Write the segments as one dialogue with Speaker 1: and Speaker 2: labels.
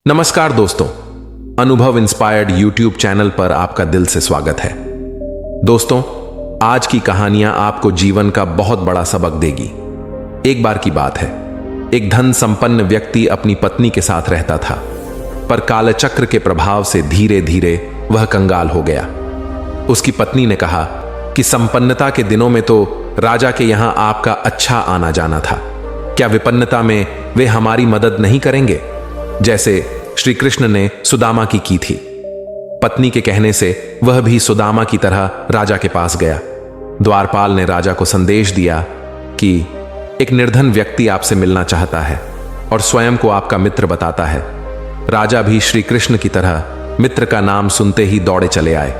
Speaker 1: नमस्कार दोस्तों, अनुभव इंस्पायर्ड यूट्यूब चैनल पर आपका दिल से स्वागत है। दोस्तों, आज की कहानियां आपको जीवन का बहुत बड़ा सबक देगी। एक बार की बात है, एक धन संपन्न व्यक्ति अपनी पत्नी के साथ रहता था, पर कालचक्र के प्रभाव से धीरे धीरे वह कंगाल हो गया। उसकी पत्नी ने कहा कि संपन्नता के दिनों में तो राजा के यहां आपका अच्छा आना जाना था, क्या विपन्नता में वे हमारी मदद नहीं करेंगे, जैसे श्री कृष्ण ने सुदामा की थी। पत्नी के कहने से वह भी सुदामा की तरह राजा के पास गया। द्वारपाल ने राजा को संदेश दिया कि एक निर्धन व्यक्ति आपसे मिलना चाहता है और स्वयं को आपका मित्र बताता है। राजा भी श्री कृष्ण की तरह मित्र का नाम सुनते ही दौड़े चले आए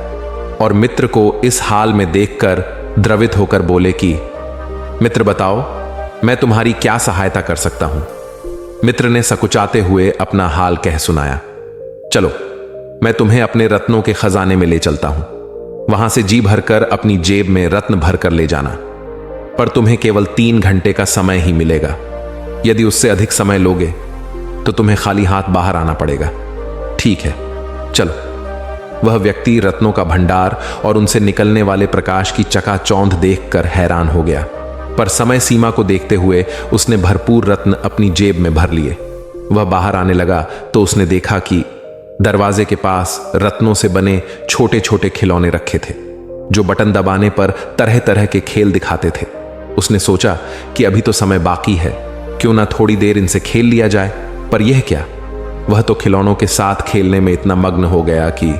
Speaker 1: और मित्र को इस हाल में देखकर द्रवित होकर बोले कि मित्र बताओ, मैं तुम्हारी क्या सहायता कर सकता हूं। मित्र ने सकुचाते हुए अपना हाल कह सुनाया। चलो, मैं तुम्हें अपने रत्नों के खजाने में ले चलता हूं, वहां से जी भरकर अपनी जेब में रत्न भरकर ले जाना, पर तुम्हें केवल 3 घंटे का समय ही मिलेगा। यदि उससे अधिक समय लोगे तो तुम्हें खाली हाथ बाहर आना पड़ेगा। ठीक है, चलो। वह व्यक्ति रत्नों का भंडार और उनसे निकलने वाले प्रकाश की चकाचौंध देखकर हैरान हो गया, पर समय सीमा को देखते हुए उसने भरपूर रत्न अपनी जेब में भर लिए। वह बाहर आने लगा तो उसने देखा कि दरवाजे के पास रत्नों से बने छोटे छोटे खिलौने रखे थे, जो बटन दबाने पर तरह तरह के खेल दिखाते थे। उसने सोचा कि अभी तो समय बाकी है, क्यों ना थोड़ी देर इनसे खेल लिया जाए। पर यह क्या, वह तो खिलौनों के साथ खेलने में इतना मग्न हो गया कि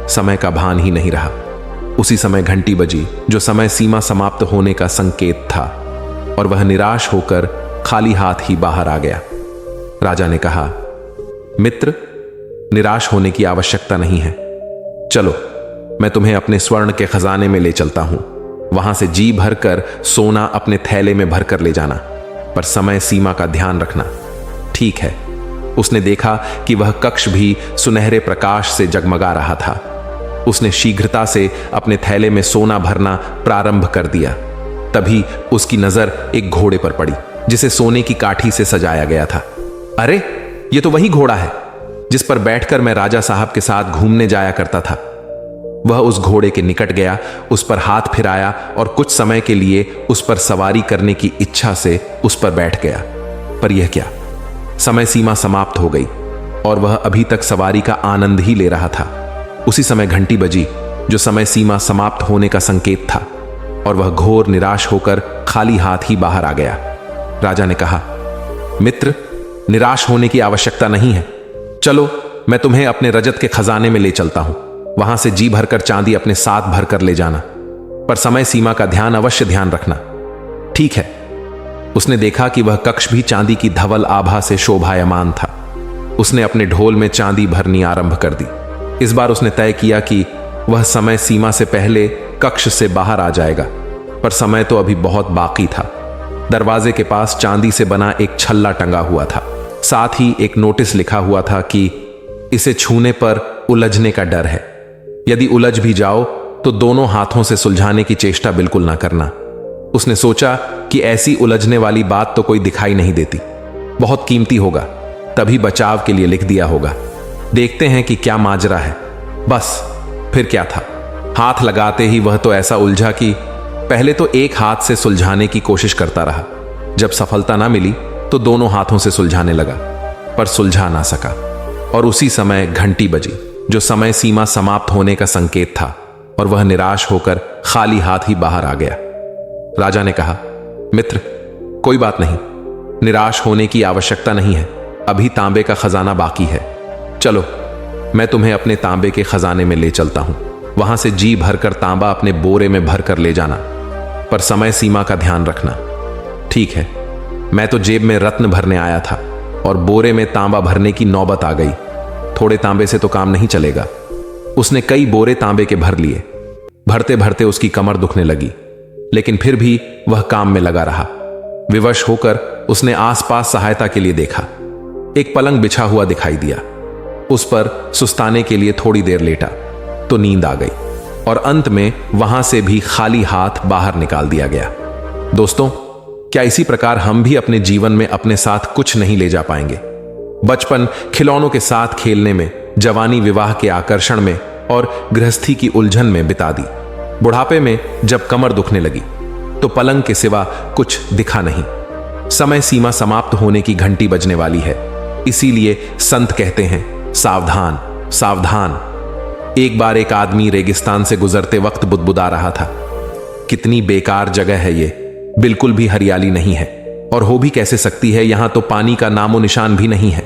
Speaker 1: समय का भान ही नहीं रहा। उसी समय घंटी बजी, जो समय सीमा समाप्त होने का संकेत था, और वह निराश होकर खाली हाथ ही बाहर आ गया। राजा ने कहा, मित्र, निराश होने की आवश्यकता नहीं है। चलो, मैं तुम्हें अपने स्वर्ण के खजाने में ले चलता हूं, वहां से जी भरकर सोना अपने थैले में भरकर ले जाना, पर समय सीमा का ध्यान रखना। ठीक है। उसने देखा कि वह कक्ष भी सुनहरे प्रकाश से जगमगा रहा था। उसने शीघ्रता से अपने थैले में सोना भरना प्रारंभ कर दिया। तभी उसकी नजर एक घोड़े पर पड़ी, जिसे सोने की काठी से सजाया गया था। अरे, यह तो वही घोड़ा है जिस पर बैठकर मैं राजा साहब के साथ घूमने जाया करता था। वह उस घोड़े के निकट गया, उस पर हाथ फिराया और कुछ समय के लिए उस पर सवारी करने की इच्छा से उस पर बैठ गया। पर यह क्या, समय सीमा समाप्त हो गई और वह अभी तक सवारी का आनंद ही ले रहा था। उसी समय घंटी बजी, जो समय सीमा समाप्त होने का संकेत था, और वह घोर निराश होकर खाली हाथ ही बाहर आ गया। राजा ने कहा, मित्र, निराश होने की आवश्यकता नहीं है। चलो, मैं तुम्हें अपने रजत के खजाने में ले चलता हूं, वहां से जी भरकर चांदी अपने साथ भरकर ले जाना, पर समय सीमा का ध्यान अवश्य ध्यान रखना। ठीक है। उसने देखा कि वह कक्ष भी चांदी की धवल आभा से शोभायमान था। उसने अपने ढोल में चांदी भरनी आरंभ कर दी। इस बार उसने तय किया कि वह समय सीमा से पहले कक्ष से बाहर आ जाएगा, पर समय तो अभी बहुत बाकी था। दरवाजे के पास चांदी से बना एक छल्ला टंगा हुआ था, साथ ही एक नोटिस लिखा हुआ था कि इसे छूने पर उलझने का डर है। यदि उलझ भी जाओ तो दोनों हाथों से सुलझाने की चेष्टा बिल्कुल ना करना। उसने सोचा कि ऐसी उलझने वाली बात तो कोई दिखाई नहीं देती, बहुत कीमती होगा, तभी बचाव के लिए लिख दिया होगा। देखते हैं कि क्या माजरा है। बस, फिर क्या था, हाथ लगाते ही वह तो ऐसा उलझा कि पहले तो एक हाथ से सुलझाने की कोशिश करता रहा। जब सफलता ना मिली तो दोनों हाथों से सुलझाने लगा, पर सुलझा ना सका। और उसी समय घंटी बजी, जो समय सीमा समाप्त होने का संकेत था, और वह निराश होकर खाली हाथ ही बाहर आ गया। राजा ने कहा, मित्र, कोई बात नहीं, निराश होने की आवश्यकता नहीं है, अभी तांबे का खजाना बाकी है। चलो, मैं तुम्हें अपने तांबे के खजाने में ले चलता हूं, वहां से जी भरकर तांबा अपने बोरे में भरकर ले जाना, पर समय सीमा का ध्यान रखना। ठीक है। मैं तो जेब में रत्न भरने आया था और बोरे में तांबा भरने की नौबत आ गई। थोड़े तांबे से तो काम नहीं चलेगा। उसने कई बोरे तांबे के भर लिए। भरते भरते उसकी कमर दुखने लगी, लेकिन फिर भी वह काम में लगा रहा। विवश होकर उसने आसपास सहायता के लिए देखा। एक पलंग बिछा हुआ दिखाई दिया। उस पर सुस्ताने के लिए थोड़ी देर लेटा तो नींद आ गई, और अंत में वहां से भी खाली हाथ बाहर निकाल दिया गया। दोस्तों, क्या इसी प्रकार हम भी अपने जीवन में अपने साथ कुछ नहीं ले जा पाएंगे? बचपन खिलौनों के साथ खेलने में, जवानी विवाह के आकर्षण में और गृहस्थी की उलझन में बिता दी। बुढ़ापे में जब कमर दुखने लगी तो पलंग के सिवा कुछ दिखा नहीं। समय सीमा समाप्त होने की घंटी बजने वाली है। इसीलिए संत कहते हैं, सावधान सावधान। एक बार एक आदमी रेगिस्तान से गुजरते वक्त बुदबुदा रहा था, कितनी बेकार जगह है ये, बिल्कुल भी हरियाली नहीं है, और हो भी कैसे सकती है, यहां तो पानी का नामो निशान भी नहीं है।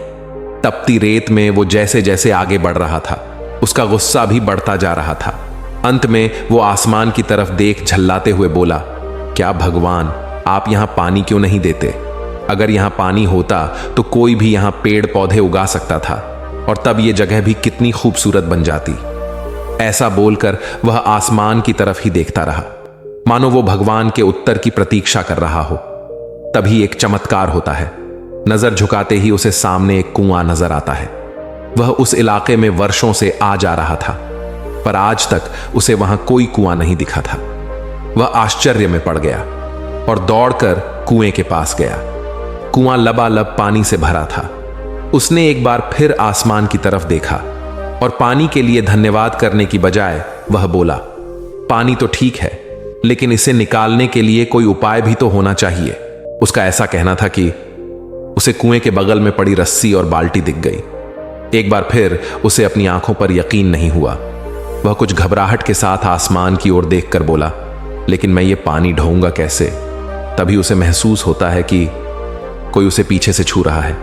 Speaker 1: तपती रेत में वो जैसे जैसे आगे बढ़ रहा था, उसका गुस्सा भी बढ़ता जा रहा था। अंत में वो आसमान की तरफ देख झल्लाते हुए बोला, क्या भगवान, आप यहां पानी क्यों नहीं देते? अगर यहां पानी होता तो कोई भी यहां पेड़ पौधे उगा सकता था, और तब ये जगह भी कितनी खूबसूरत बन जाती। ऐसा बोलकर वह आसमान की तरफ ही देखता रहा, मानो वो भगवान के उत्तर की प्रतीक्षा कर रहा हो। तभी एक चमत्कार होता है। नजर झुकाते ही उसे सामने एक कुआं नजर आता है। वह उस इलाके में वर्षों से आ जा रहा था, पर आज तक उसे वहां कोई कुआं नहीं दिखा था। वह आश्चर्य में पड़ गया और दौड़कर कुएं के पास गया। कुआं लबालब पानी से भरा था। उसने एक बार फिर आसमान की तरफ देखा और पानी के लिए धन्यवाद करने की बजाय वह बोला, पानी तो ठीक है, लेकिन इसे निकालने के लिए कोई उपाय भी तो होना चाहिए। उसका ऐसा कहना था कि उसे कुएं के बगल में पड़ी रस्सी और बाल्टी दिख गई। एक बार फिर उसे अपनी आंखों पर यकीन नहीं हुआ। वह कुछ घबराहट के साथ आसमान की ओर देखकर बोला, लेकिन मैं ये पानी ढोऊंगा कैसे? तभी उसे महसूस होता है कि कोई उसे पीछे से छू रहा है।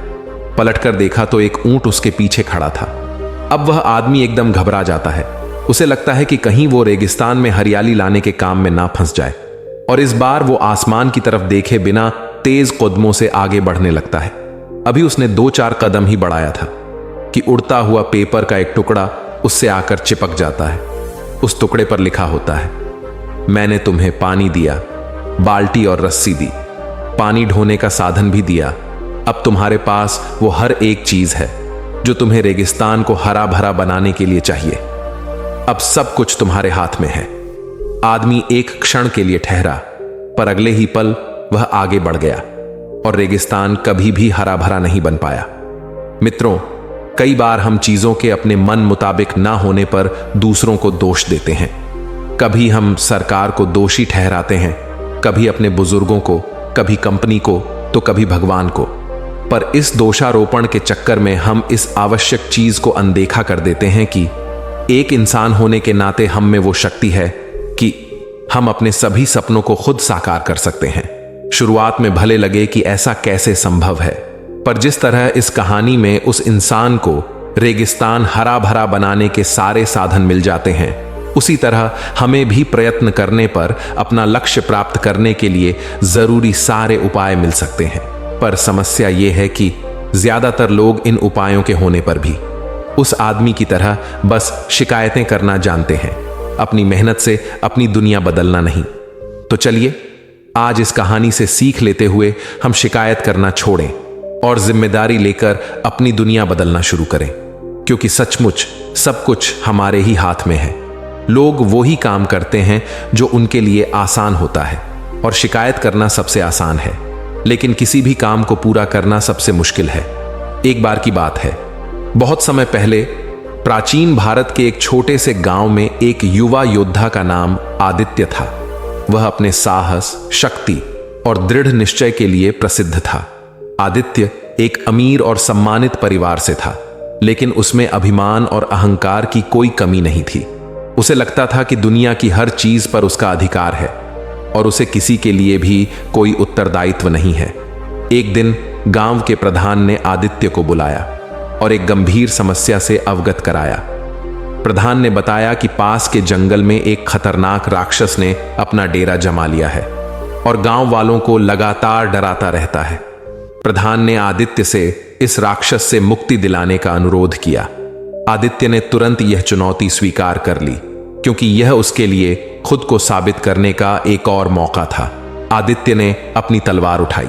Speaker 1: पलटकर देखा तो एक ऊंट उसके पीछे खड़ा था। अब वह आदमी एकदम घबरा जाता है। उसे लगता है कि कहीं वो रेगिस्तान में हरियाली लाने के काम में ना फंस जाए, और इस बार वो आसमान की तरफ देखे बिना तेज कदमों से आगे बढ़ने लगता है। अभी उसने 2-4 कदम ही बढ़ाया था कि उड़ता हुआ पेपर का एक टुकड़ा उससे आकर चिपक जाता है। उस टुकड़े पर लिखा होता है, मैंने तुम्हें पानी दिया, बाल्टी और रस्सी दी, पानी ढोने का साधन भी दिया। अब तुम्हारे पास वो हर एक चीज है जो तुम्हें रेगिस्तान को हरा भरा बनाने के लिए चाहिए। अब सब कुछ तुम्हारे हाथ में है। आदमी एक क्षण के लिए ठहरा, पर अगले ही पल वह आगे बढ़ गया और रेगिस्तान कभी भी हरा भरा नहीं बन पाया। मित्रों, कई बार हम चीजों के अपने मन मुताबिक ना होने पर दूसरों को दोष देते हैं। कभी हम सरकार को दोषी ठहराते हैं, कभी अपने बुजुर्गों को, कभी कंपनी को, तो कभी भगवान को। पर इस दोषारोपण के चक्कर में हम इस आवश्यक चीज को अनदेखा कर देते हैं कि एक इंसान होने के नाते हम में वो शक्ति है कि हम अपने सभी सपनों को खुद साकार कर सकते हैं। शुरुआत में भले लगे कि ऐसा कैसे संभव है, पर जिस तरह इस कहानी में उस इंसान को रेगिस्तान हरा भरा बनाने के सारे साधन मिल जाते हैं, उसी तरह हमें भी प्रयत्न करने पर अपना लक्ष्य प्राप्त करने के लिए जरूरी सारे उपाय मिल सकते हैं। पर समस्या यह है कि ज्यादातर लोग इन उपायों के होने पर भी उस आदमी की तरह बस शिकायतें करना जानते हैं, अपनी मेहनत से अपनी दुनिया बदलना नहीं। तो चलिए आज इस कहानी से सीख लेते हुए हम शिकायत करना छोड़ें और जिम्मेदारी लेकर अपनी दुनिया बदलना शुरू करें, क्योंकि सचमुच सब कुछ हमारे ही हाथ में है। लोग वो ही काम करते हैं जो उनके लिए आसान होता है, और शिकायत करना सबसे आसान है, लेकिन किसी भी काम को पूरा करना सबसे मुश्किल है। एक बार की बात है, बहुत समय पहले प्राचीन भारत के एक छोटे से गांव में एक युवा योद्धा का नाम आदित्य था। वह अपने साहस, शक्ति और दृढ़ निश्चय के लिए प्रसिद्ध था। आदित्य एक अमीर और सम्मानित परिवार से था, लेकिन उसमें अभिमान और अहंकार की कोई कमी नहीं थी। उसे लगता था कि दुनिया की हर चीज पर उसका अधिकार है और उसे किसी के लिए भी कोई उत्तरदायित्व नहीं है। एक दिन गांव के प्रधान ने आदित्य को बुलाया और एक गंभीर समस्या से अवगत कराया। प्रधान ने बताया कि पास के जंगल में एक खतरनाक राक्षस ने अपना डेरा जमा लिया है और गांव वालों को लगातार डराता रहता है। प्रधान ने आदित्य से इस राक्षस से मुक्ति दिलाने का अनुरोध किया। आदित्य ने तुरंत यह चुनौती स्वीकार कर ली, क्योंकि यह उसके लिए खुद को साबित करने का एक और मौका था। आदित्य ने अपनी तलवार उठाई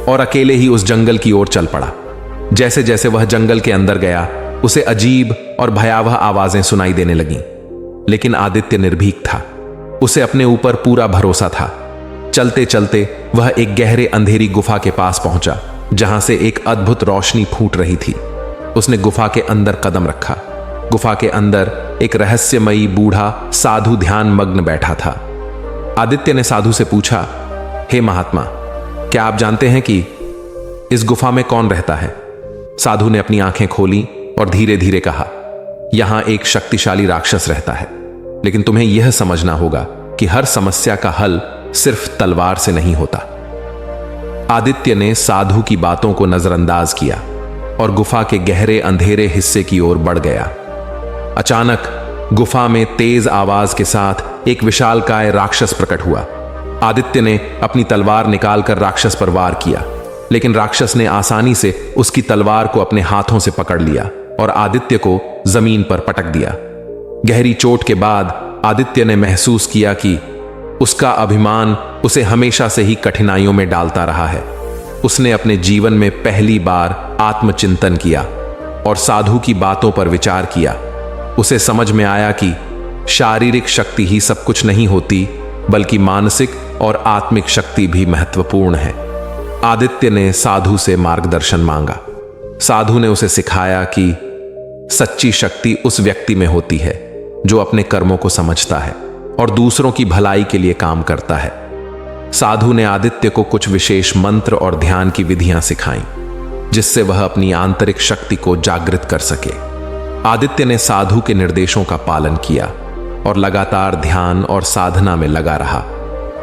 Speaker 1: और अकेले ही उस जंगल की ओर चल पड़ा। जैसे जैसे वह जंगल के अंदर गया, उसे अजीब और भयावह आवाजें सुनाई देने लगीं, लेकिन आदित्य निर्भीक था। उसे अपने ऊपर पूरा भरोसा था। चलते चलते वह एक गहरे अंधेरी गुफा के पास पहुंचा। जहां से एक अद्भुत रोशनी फूट रही थी। उसने गुफा के अंदर कदम रखा। गुफा के अंदर एक रहस्यमयी बूढ़ा साधु ध्यान मग्न बैठा था। आदित्य ने साधु से पूछा, हे महात्मा, क्या आप जानते हैं कि इस गुफा में कौन रहता है? साधु ने अपनी आंखें खोली और धीरे धीरे कहा, यहां एक शक्तिशाली राक्षस रहता है, लेकिन तुम्हें यह समझना होगा कि हर समस्या का हल सिर्फ तलवार से नहीं होता। आदित्य ने साधु की बातों को नजरअंदाज किया और गुफा के गहरे अंधेरे हिस्से की ओर बढ़ गया। अचानक गुफा में तेज आवाज के साथ एक विशालकाय राक्षस प्रकट हुआ। आदित्य ने अपनी तलवार निकालकर राक्षस पर वार किया, लेकिन राक्षस ने आसानी से उसकी तलवार को अपने हाथों से पकड़ लिया और आदित्य को जमीन पर पटक दिया। गहरी चोट के बाद आदित्य ने महसूस किया कि उसका अभिमान उसे हमेशा से ही कठिनाइयों में डालता रहा है। उसने अपने जीवन में पहली बार आत्मचिंतन किया और साधु की बातों पर विचार किया। उसे समझ में आया कि शारीरिक शक्ति ही सब कुछ नहीं होती, बल्कि मानसिक और आत्मिक शक्ति भी महत्वपूर्ण है। आदित्य ने साधु से मार्गदर्शन मांगा। साधु ने उसे सिखाया कि सच्ची शक्ति उस व्यक्ति में होती है जो अपने कर्मों को समझता है और दूसरों की भलाई के लिए काम करता है। साधु ने आदित्य को कुछ विशेष मंत्र और ध्यान की विधियां सिखाईं, जिससे वह अपनी आंतरिक शक्ति को जागृत कर सके। आदित्य ने साधु के निर्देशों का पालन किया और लगातार ध्यान और साधना में लगा रहा।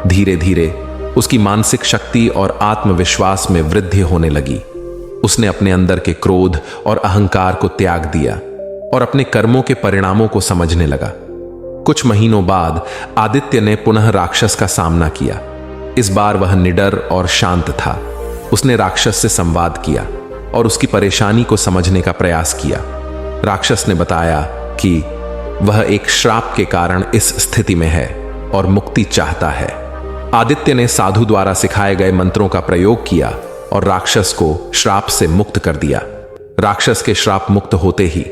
Speaker 1: धीरे धीरे उसकी मानसिक शक्ति और आत्मविश्वास में वृद्धि होने लगी। उसने अपने अंदर के क्रोध और अहंकार को त्याग दिया और अपने कर्मों के परिणामों को समझने लगा। कुछ महीनों बाद आदित्य ने पुनः राक्षस का सामना किया। इस बार वह निडर और शांत था। उसने राक्षस से संवाद किया और उसकी परेशानी को समझने का प्रयास किया। राक्षस ने बताया कि वह एक श्राप के कारण इस स्थिति में है और मुक्ति चाहता है। आदित्य ने साधु द्वारा सिखाए गए मंत्रों का प्रयोग किया और राक्षस को श्राप से मुक्त कर दिया। राक्षस के श्राप मुक्त होते ही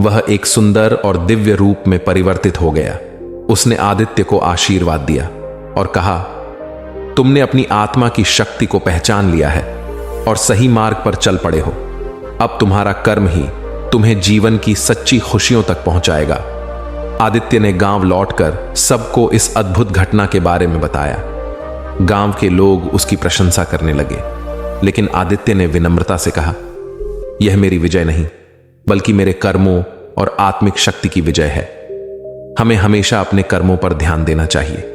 Speaker 1: वह एक सुंदर और दिव्य रूप में परिवर्तित हो गया। उसने आदित्य को आशीर्वाद दिया और कहा, तुमने अपनी आत्मा की शक्ति को पहचान लिया है और सही मार्ग पर चल पड़े हो। अब तुम्हारा कर्म ही तुम्हें जीवन की सच्ची खुशियों तक पहुंचाएगा। आदित्य ने गांव लौटकर सबको इस अद्भुत घटना के बारे में बताया। गांव के लोग उसकी प्रशंसा करने लगे, लेकिन आदित्य ने विनम्रता से कहा, यह मेरी विजय नहीं, बल्कि मेरे कर्मों और आत्मिक शक्ति की विजय है। हमें हमेशा अपने कर्मों पर ध्यान देना चाहिए।